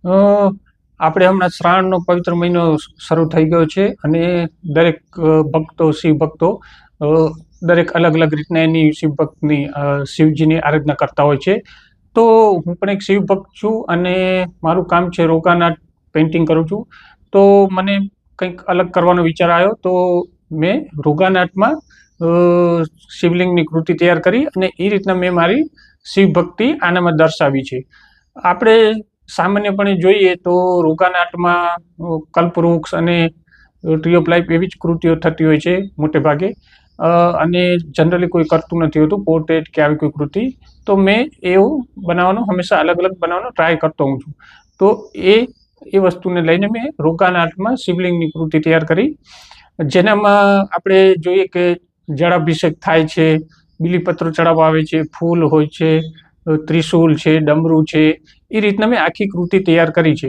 અ આપણે હમણાં શ્રાવણનો પવિત્ર મહિનો શરૂ થઈ ગયો છે અને દરેક ભક્તો શિવ ભક્તો અ, દરેક અલગ અલગ રીતના એની શિવ ભક્તની શિવજીની આરાધના કરતા હોય છે. તો હું પણ એક શિવ ભક્ત છું અને મારું કામ છે રોગાના પેઇન્ટિંગ કરું છું. તો મને કંઈક અલગ કરવાનો વિચાર આવ્યો, તો મેં રોગાનાટમાં શિવલિંગની કૃતિ તૈયાર કરી અને એ રીતના મેં મારી શિવ ભક્તિ આનામાં દર્શાવી છે. આપણે સામાન્યપણે જોઈએ તો રોગાનાટમાં કલ્પવૃક્ષ અને ટ્રી ઓફ લાઈફ એવી જ કૃતિઓ થતી હોય છે મોટે ભાગે, અને જનરલી કોઈ કરતું નથી હોતું પોર્ટ્રેટ કે આવી કોઈ કૃતિ. તો મેં એવું બનાવવાનો હંમેશા અલગ અલગ બનાવવાનો ટ્રાય કરતો હોઉં છું. તો એ વસ્તુને લઈને મેં રોગાનાટમાં શિવલિંગની કૃતિ તૈયાર કરી, જેનામાં આપણે જોઈએ કે જળાભિષેક થાય છે, બીલીપત્ર ચડાવવા આવે છે, ફૂલ હોય છે, ત્રિશૂલ છે, ડમરું છે, એ રીતના મેં આખી કૃતિ તૈયાર કરી છે.